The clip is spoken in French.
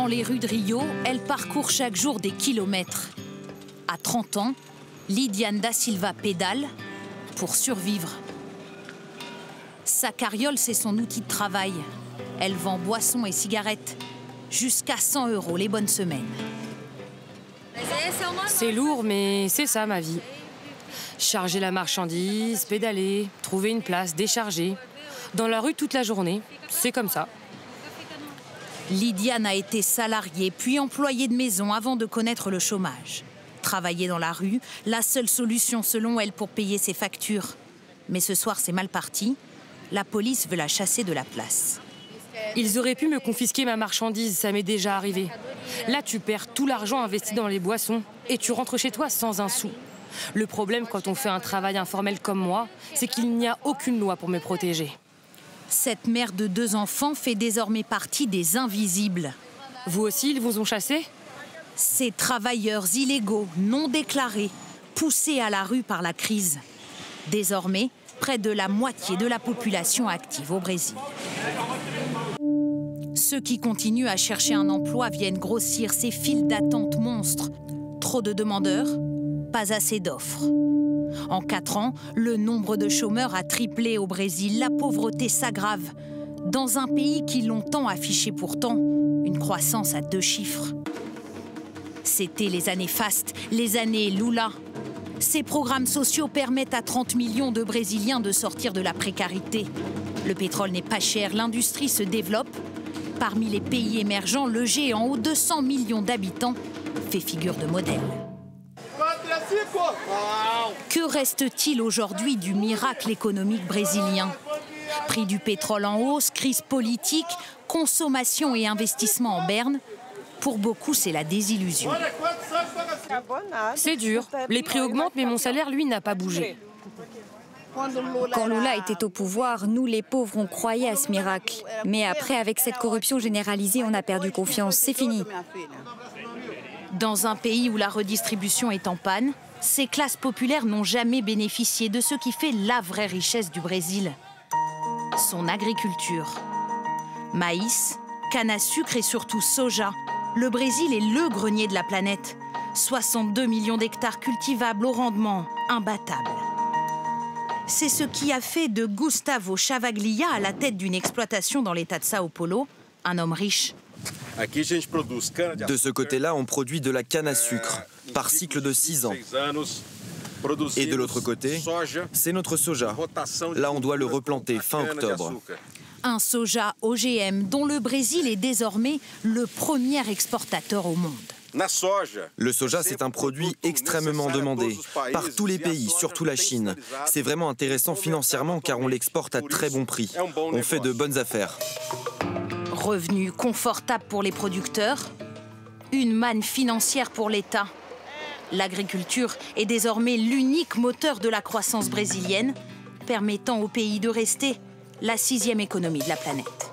Dans les rues de Rio, elle parcourt chaque jour des kilomètres. À 30 ans, Lidiane da Silva pédale pour survivre. Sa carriole, c'est son outil de travail. Elle vend boissons et cigarettes. Jusqu'à 100 € les bonnes semaines. C'est lourd, mais c'est ça ma vie. Charger la marchandise, pédaler, trouver une place, décharger. Dans la rue toute la journée, c'est comme ça. Lidiane a été salariée, puis employée de maison avant de connaître le chômage. Travailler dans la rue, la seule solution selon elle pour payer ses factures. Mais ce soir, c'est mal parti. La police veut la chasser de la place. Ils auraient pu me confisquer ma marchandise, ça m'est déjà arrivé. Là, tu perds tout l'argent investi dans les boissons et tu rentres chez toi sans un sou. Le problème quand on fait un travail informel comme moi, c'est qu'il n'y a aucune loi pour me protéger. Cette mère de 2 enfants fait désormais partie des invisibles. Vous aussi, ils vous ont chassé? Ces travailleurs illégaux, non déclarés, poussés à la rue par la crise. Désormais, près de la moitié de la population active au Brésil. Ceux qui continuent à chercher un emploi viennent grossir ces files d'attente monstres. Trop de demandeurs, pas assez d'offres. En 4 ans, le nombre de chômeurs a triplé au Brésil. La pauvreté s'aggrave. Dans un pays qui longtemps affichait pourtant une croissance à 2 chiffres. C'était les années fastes, les années Lula. Ces programmes sociaux permettent à 30 millions de Brésiliens de sortir de la précarité. Le pétrole n'est pas cher, l'industrie se développe. Parmi les pays émergents, le géant aux 200 millions d'habitants fait figure de modèle. Que reste-t-il aujourd'hui du miracle économique brésilien? Prix du pétrole en hausse, crise politique, consommation et investissement en berne. Pour beaucoup, c'est la désillusion. C'est dur. Les prix augmentent, mais mon salaire, lui, n'a pas bougé. Quand Lula était au pouvoir, nous, les pauvres, on croyait à ce miracle. Mais après, avec cette corruption généralisée, on a perdu confiance. C'est fini. Dans un pays où la redistribution est en panne, ces classes populaires n'ont jamais bénéficié de ce qui fait la vraie richesse du Brésil. Son agriculture. Maïs, canne à sucre et surtout soja. Le Brésil est le grenier de la planète. 62 millions d'hectares cultivables au rendement imbattable. C'est ce qui a fait de Gustavo Chavaglia à la tête d'une exploitation dans l'état de São Paulo, un homme riche. De ce côté-là, on produit de la canne à sucre par cycle de 6 ans. Et de l'autre côté, c'est notre soja. Là, on doit le replanter fin octobre. Un soja OGM dont le Brésil est désormais le premier exportateur au monde. Le soja, c'est un produit extrêmement demandé par tous les pays, surtout la Chine. C'est vraiment intéressant financièrement car on l'exporte à très bon prix. On fait de bonnes affaires. Revenus confortables pour les producteurs, une manne financière pour l'État. L'agriculture est désormais l'unique moteur de la croissance brésilienne, permettant au pays de rester la 6e économie de la planète.